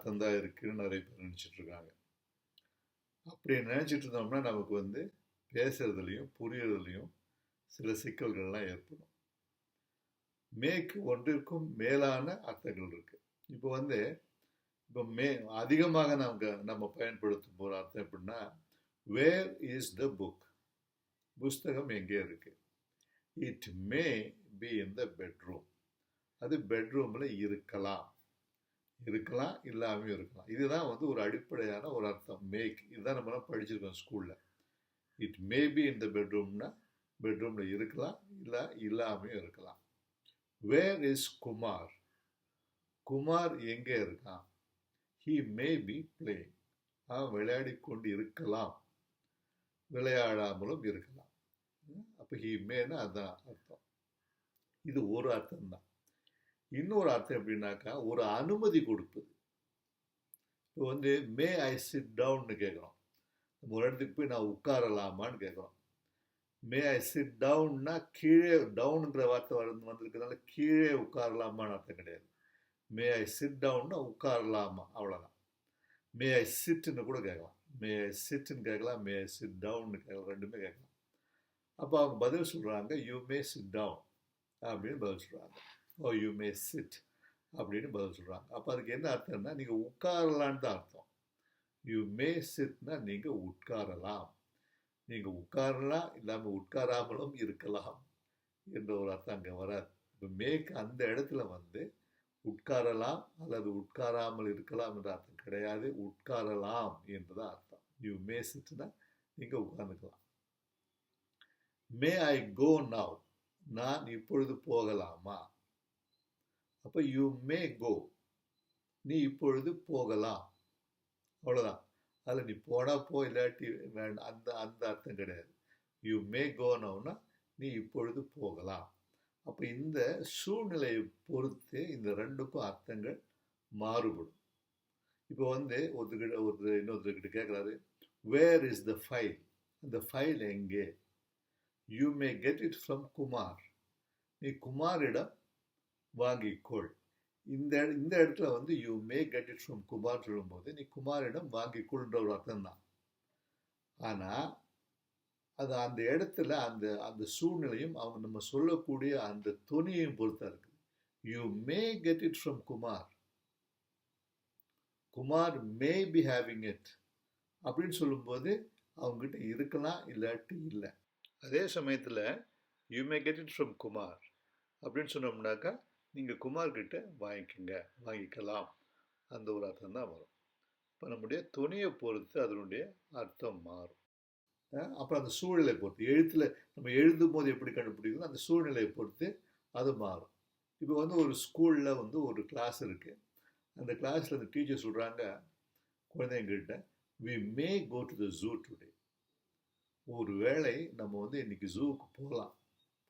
அர்த்தம் தான் இருக்குன்னு நிறைய பேர் நினச்சிட்டு இருக்காங்க. அப்படி நினச்சிட்டு இருந்தோம்னா நமக்கு வந்து பேசுறதுலையும் புரியறதுலையும் சில சிக்கல்கள்லாம் ஏற்படும். மேக்கு ஒன்றிற்கும் மேலான அர்த்தங்கள் இருக்கு. இப்போ வந்து இப்போ அதிகமாக நம்ம பயன்படுத்தும் போகிற அர்த்தம் எப்படின்னா, வேர் இஸ் த புக், புஸ்தகம் எங்கே இருக்கு. It may be in the bedroom, அது பெட்ரூமில் இருக்கலாம், இல்லாமல் இருக்கலாம். இதுதான் வந்து ஒரு அடிப்படையான ஒரு அர்த்தம் மேக். இதுதான் நம்மளாம் படிச்சிருக்கோம் ஸ்கூலில். இட் மே பி இன் த பெட்ரூம்னா பெட்ரூமில் இருக்கலாம், இல்லை இல்லாமையும் இருக்கலாம். வேர் இஸ் குமார், குமார் எங்கே இருக்கான். ஹி மே பி பிளேயிங், அவன் விளையாடி கொண்டு இருக்கலாம், விளையாடாமலும் இருக்கலாம். அப்போ ஹி மேனா அதுதான் அர்த்தம். இது ஒரு அர்த்தம் தான். இன்னொரு அர்த்தம் எப்படின்னாக்கா ஒரு அனுமதி கொடுப்பது. இப்போ வந்து மே ஐ சிட் டவுன்னு கேட்குறோம். நம்ம ஒரு இடத்துக்கு போய் நான் உட்காரலாமான்னு கேட்குறோம். மே ஐ சிட் டவுன்னா கீழே, டவுனுங்கிற வார்த்தை வந்திருக்கிறதுனால கீழே உட்காரலாமான்னு அர்த்தம் கிடையாது. மே ஐ சிட் டவுன்னா உட்காரலாமா, அவ்வளோதான். மே ஐ சிட்னு கூட கேட்கலாம். மே ஐ சிட்னு கேட்கலாம், மே ஐ சிட் டவுன்னு கேட்கலாம், ரெண்டுமே கேட்கலாம். அப்போ அவங்க பதில் சொல்கிறாங்க யூ மே சிட் டவுன் அப்படின்னு பதில் சொல்கிறாங்க. ஓ யூ மே சிட் அப்படின்னு பதில் சொல்கிறாங்க. அப்போ அதுக்கு என்ன அர்த்தம்னா நீங்கள் உட்காரலான்னு தான் அர்த்தம். யூ மே சிட்னா நீங்கள் உட்காரலாம், நீங்கள் உட்காரலாம், இல்லாமல் உட்காராமலும் இருக்கலாம் என்ற ஒரு அர்த்தம் அங்கே வராது. இப்போ மேற்கு அந்த இடத்துல வந்து உட்காரலாம் அல்லது உட்காராமல் இருக்கலாம் என்ற அர்த்தம் கிடையாது. உட்காரலாம் என்றுதான் அர்த்தம். யூ மே சிட்னா நீங்கள் உட்கார்ந்துக்கலாம். மே ஐ கோ நவ், நான் இப்பொழுது போகலாமா. அப்போ யூ மே கோ, நீ இப்பொழுது போகலாம், அவ்வளோதான். அதில் நீ போனா போ, இல்லாட்டி வேண்டாம், அந்த அர்த்தம் கிடையாது. யூ மே கோ நவ்னா நீ இப்பொழுது போகலாம். அப்போ இந்த சூழ்நிலையை பொறுத்து இந்த ரெண்டுக்கும் அர்த்தங்கள் மாறுபடும். இப்போ வந்து இன்னொருத்தர்கிட்ட கேட்குறாரு, வேர் இஸ் த ஃபைல், அந்த ஃபைல் எங்கே. You may get it from Kumar, நீ குமாரிடம் வாங்கிக்கொள். இந்த இடத்துல வந்து you may get it from Kumar சொல்லும்போது நீ குமாரிடம் வாங்கிக்கொள்ன்ற ஒரு அர்த்தம் தான். ஆனால் அது அந்த இடத்துல அந்த சூழ்நிலையும் அவங்க நம்ம சொல்லக்கூடிய அந்த துணியையும் பொறுத்தா இருக்கு. You may get it from Kumar, Kumar may be having it அப்படின்னு சொல்லும்போது அவங்ககிட்ட இருக்கலாம், இல்லாட்டி இல்லை. அதே சமயத்தில் you may get it from Kumar அப்படின்னு சொன்னோம்னாக்கா நீங்கள் குமார்கிட்ட வாங்கிக்கலாம், அந்த ஒரு அர்த்தம் தான் வரும். இப்போ நம்முடைய துணியை பொறுத்து அதனுடைய அர்த்தம் மாறும். அப்புறம் அந்த சூழ்நிலை பொறுத்து, எழுத்தில் நம்ம எழுதும் போது எப்படி கண்டுபிடிக்கணும், அந்த சூழ்நிலையை பொறுத்து அது மாறும். இப்போ வந்து ஒரு ஸ்கூலில் வந்து ஒரு கிளாஸ் இருக்குது. அந்த கிளாஸில் அந்த டீச்சர் சொல்கிறாங்க குழந்தைங்கள்கிட்ட, we may go to the zoo today. ஒரு வேளை நம்ம வந்து இன்னைக்கு ஜூவுக்கு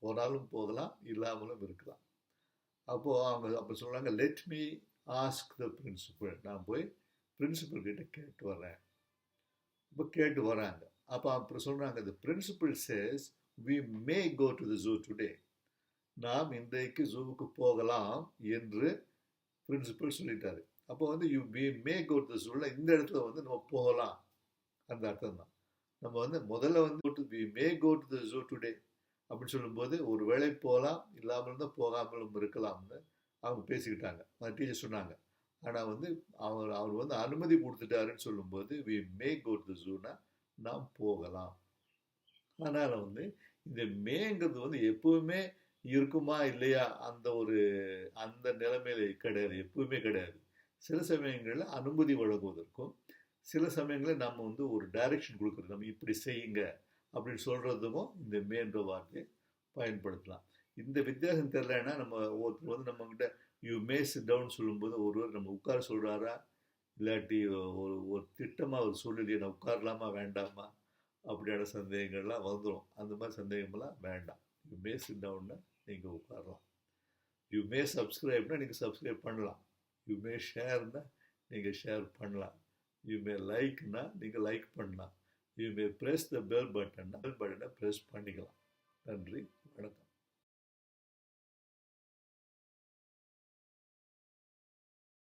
போனாலும் போகலாம், இல்லாமலும் இருக்கலாம். அப்போது அவங்க அப்போ சொல்கிறாங்க, let me ask the principal, நான் போய் பிரின்சிபல் கிட்ட கேட்டு வரேன். இப்போ கேட்டு வராங்க. அப்போ அப்புறம் சொல்கிறாங்க, the principal says we may go to the zoo today, நாம் இன்றைக்கு ஜூவுக்கு போகலாம் என்று பிரின்சிபல் சொல்லிட்டாரு. அப்போ வந்து வி மே கோ டு த ஜூவில் இந்த இடத்துல வந்து நம்ம போகலாம், அந்த அர்த்தம் தான். நம்ம வந்து முதல்ல வந்து we may go to the zoo today அப்படின்னு சொல்லும்போது ஒரு வேளை போகலாம், இல்லாமல் இருந்தால் போகாமலும் இருக்கலாம்னு அவங்க பேசிக்கிட்டாங்க. அந்த டீச்சர் சொன்னாங்க. ஆனால் வந்து அவர் வந்து அனுமதி கொடுத்துட்டாருன்னு சொல்லும்போது வி மே கோ டு த ஜூனா நாம் போகலாம். அதனால் வந்து இந்த மேங்கிறது வந்து எப்பவுமே இருக்குமா இல்லையா அந்த நிலைமையில கிடையாது, எப்பவுமே கிடையாது. சில சமயங்களில் அனுமதி வழங்குவதற்கும் சில சமயங்களில் நம்ம வந்து ஒரு டைரக்ஷன் கொடுக்குறது, நம்ம இப்படி செய்யுங்க அப்படின்னு சொல்கிறதுக்கும் இந்த மேன்ற வார்த்தையை பயன்படுத்தலாம். இந்த வித்தியாசம் தெரியலன்னா நம்ம ஒருத்தர் வந்து நம்மக்கிட்ட யூ மே சிட் டவுன் சொல்லும்போது ஒருவர் நம்ம உட்கார சொல்கிறாரா, இல்லாட்டி ஒரு திட்டமாக ஒரு சொல்லலையே நான் உட்காரலாமா வேண்டாமா அப்படியான சந்தேகங்கள்லாம் வந்துடும். அந்த மாதிரி சந்தேகமெல்லாம் வேண்டாம். யூ மே சிட் டவுன்னா நீங்கள் உட்காரலாம். யூ மே சப்ஸ்கிரைப்னா நீங்கள் சப்ஸ்கிரைப் பண்ணலாம். யூ மே ஷேர்னா நீங்கள் ஷேர் பண்ணலாம். யூ மே லைக்னா நீங்கள் லைக் பண்ணலாம். You may press the bell பட்டன்னா பெல் பட்டனை ப்ரெஸ் பண்ணிக்கலாம். நன்றி.